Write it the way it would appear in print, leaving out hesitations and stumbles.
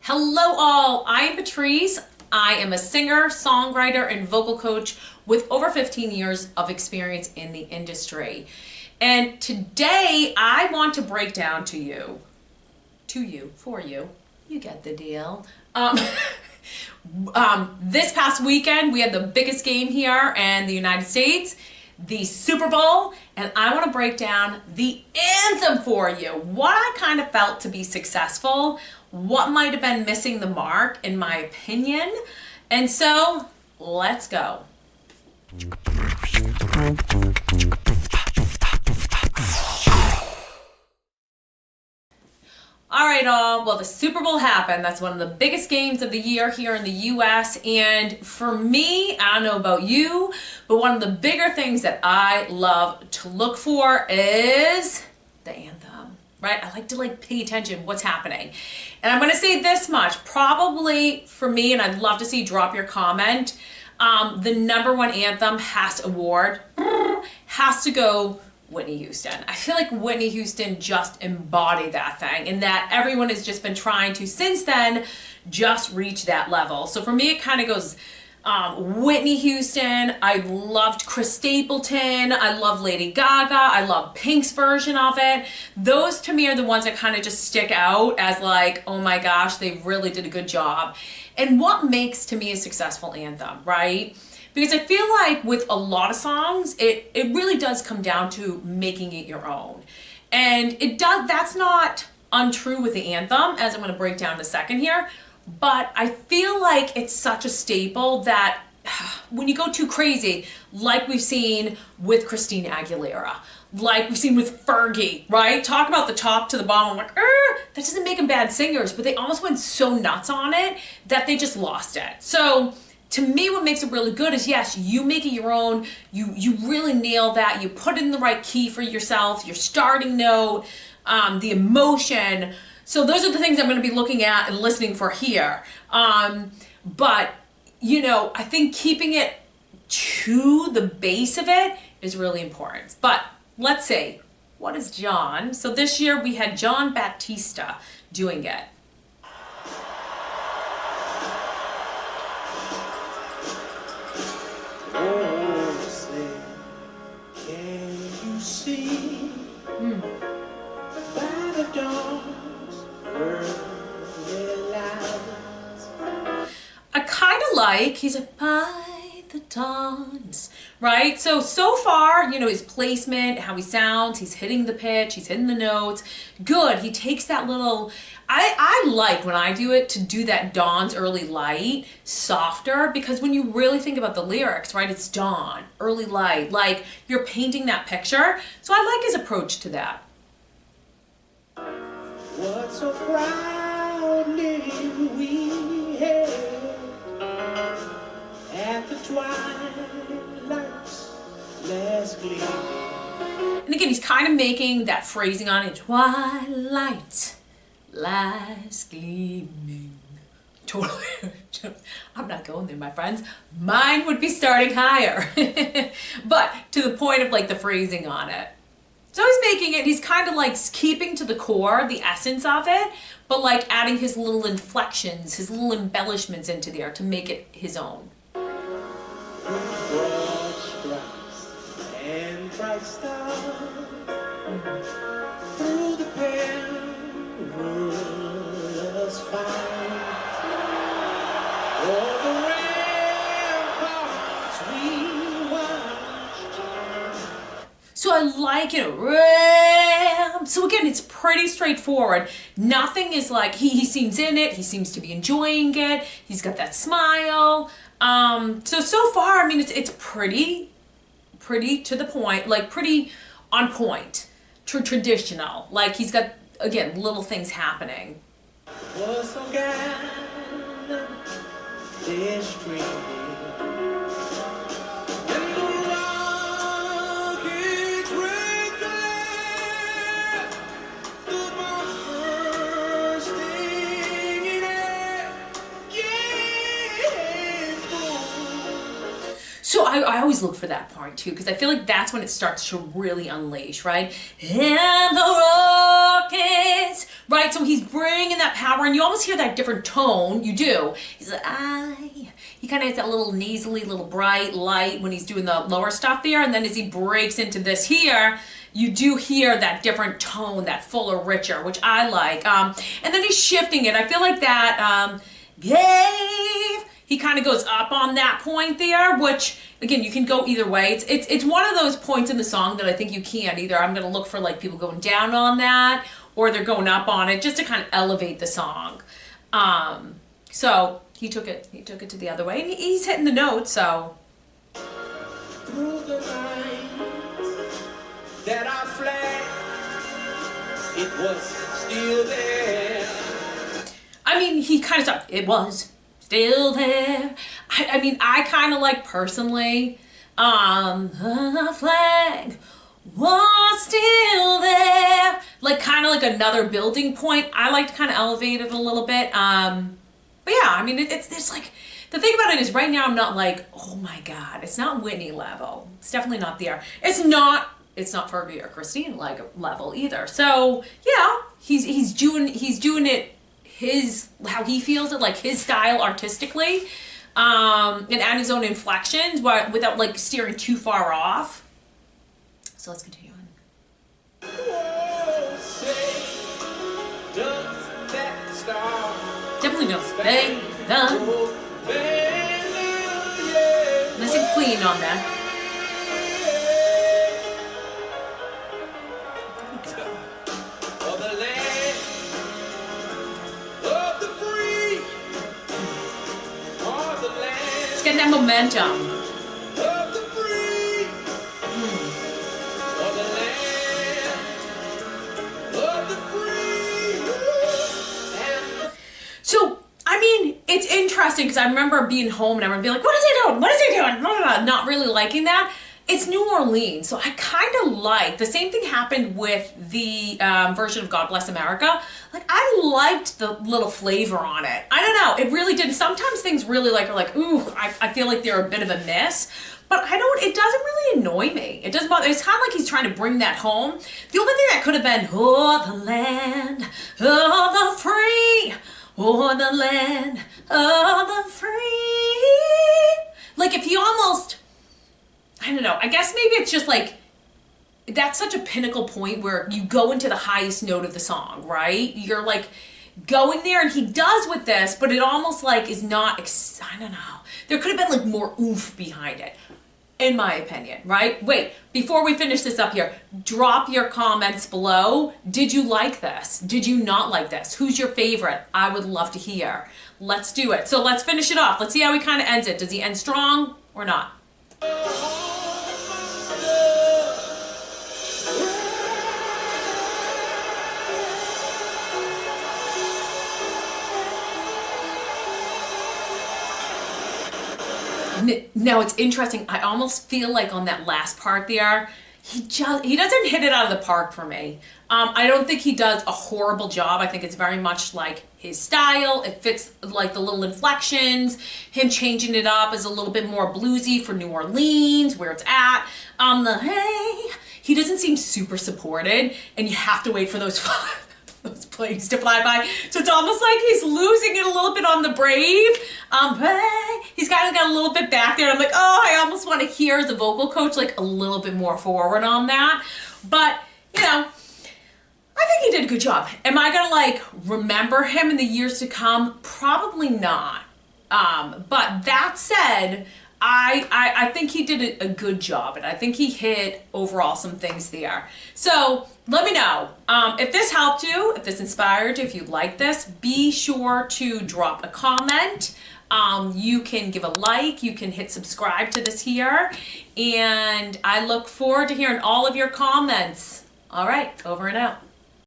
Hello all, I am Patrice. I am a singer, songwriter, and vocal coach with over 15 years of experience in the industry. And today I want to break down for you, you get the deal. This past weekend we had the biggest game here in the United States, the Super Bowl, and I want to break down the anthem for you. What I kind of felt to be successful, what might have been missing the mark in my opinion. And so let's go. All right, all. Well, the Super Bowl happened. That's one of the biggest games of the year here in the U.S. And for me, I don't know about you, but one of the bigger things that I love to look for is the anthem, right? I like to pay attention what's happening. And I'm going to say this much, probably for me, and I'd love to see drop your comment, the number one anthem award has to go Whitney Houston. I feel like Whitney Houston just embodied that thing, and that everyone has just been trying to since then just reach that level. So for me, it kind of goes Whitney Houston. I loved Chris Stapleton. I love Lady Gaga. I love Pink's version of it. Those to me are the ones that kind of just stick out as like, oh my gosh, they really did a good job. And what makes to me a successful anthem, right? Because I feel like with a lot of songs, it really does come down to making it your own. And that's not untrue with the anthem, as I'm going to break down in a second here. But I feel like it's such a staple that when you go too crazy, like we've seen with Christina Aguilera, like we've seen with Fergie, right? Talk about the top to the bottom, like, that doesn't make them bad singers, but they almost went so nuts on it that they just lost it. So to me, what makes it really good is, yes, you make it your own, you really nail that, you put it in the right key for yourself, your starting note, the emotion. So those are the things I'm going to be looking at and listening for here. But, I think keeping it to the base of it is really important. But let's see, what is John? So this year we had John Baptista doing it. Oh, say, can you see by the dawn's early light? I kind of like, he's like, by the dawns, right? So far, his placement, how he sounds, he's hitting the pitch, he's hitting the notes. Good. He takes that little, I like when I do it to do that dawn's early light softer, because when you really think about the lyrics, right, it's dawn, early light, like you're painting that picture. So I like his approach to that. What so proudly we hailed at the twilight's last gleam. And again, he's kind of making that phrasing on it, twilight last gleaming. Totally. I'm not going there, my friends. Mine would be starting higher. But to the point of the phrasing on it. So he's making it, he's kind of keeping to the core, the essence of it, but adding his little inflections, his little embellishments into there to make it his own. Broad stripes and bright stars through the perilous fight. O'er the ramparts we watched. So I like it. Ram. So again, it's pretty straightforward. Nothing is he seems in it. He seems to be enjoying it. He's got that smile. So far, I mean, it's pretty to the point, pretty on point, traditional. He's got, again, little things happening. Was so gallant, this street. And the rockets red glare, the bombs bursting in air, yeah, boom. So I always look for that part too, because I feel like that's when it starts to really unleash, right? And the rockets right? So he's bringing that power, and you almost hear that different tone. You do. He's like, he kind of has that little nasally, little bright light when he's doing the lower stuff there, and then as he breaks into this here, you do hear that different tone, that fuller, richer, which I like. And then he's shifting it. I feel like that gave. He kind of goes up on that point there, which again, you can go either way. It's one of those points in the song that I think you can either. I'm going to look for like people going down on that, or they're going up on it just to kind of elevate the song. So he took it to the other way, and he's hitting the notes. So through the night that I fled, it was still there. I mean, he kind of stopped. It was still there. I mean, I kind of like personally, the flag was still there. Like kind of like another building point. I like to kind of elevate it a little bit. But yeah, I mean, it's like, the thing about it is right now I'm not like, oh my God, it's not Whitney level. It's definitely not there. It's not Fergie or Christine like level either. So yeah, he's doing it how he feels it, like his style artistically, and add his own inflections without like steering too far off. So let's continue on. Whoa, say, does that star Definitely don't stay done. go bang, yeah, Nice and clean on that. of the land of the free, of the land Just getting that momentum. of the free, of the land of the free, and So, I mean, it's interesting because I remember being home and everyone being like, what is he doing? What is he doing? Blah, blah, blah. Not really liking that. It's New Orleans, so I kind of like, the same thing happened with the version of God Bless America. Like, I liked the little flavor on it. I don't know, it really did. Sometimes things really are like, ooh, I feel like they're a bit of a miss. But it doesn't really annoy me. It doesn't bother. It's kind of like he's trying to bring that home. The only thing that could have been, oh, the land of the free, oh, the land of the free. Like, if he almost, I don't know, I guess maybe it's just like, that's such a pinnacle point where you go into the highest note of the song, right? You're like going there, and he does with this, but it almost like is not, I don't know. There could have been like more oomph behind it, in my opinion, right? Wait, before we finish this up here, drop your comments below. Did you like this? Did you not like this? Who's your favorite? I would love to hear. Let's do it. So let's finish it off. Let's see how he kind of ends it. Does he end strong or not? Now it's interesting. I almost feel like on that last part there, he doesn't hit it out of the park for me. I don't think he does a horrible job. I think it's very much like his style. It fits like the little inflections. Him changing it up is a little bit more bluesy for New Orleans, where it's at. Hey, he doesn't seem super supported, and you have to wait for those planes to fly by. So it's almost like he's losing it a little bit on the brave. Hey, he's kind of got a little bit back there. And I'm like, oh, I almost want to hear as a vocal coach like a little bit more forward on that. But, you know, I think he did a good job. Am I going to like remember him in the years to come? Probably not. But that said, I think he did a good job, and I think he hit overall some things there. So let me know if this helped you, if this inspired you, if you like this. Be sure to drop a comment. You can give a like, you can hit subscribe to this here, and I look forward to hearing all of your comments. All right, over and out.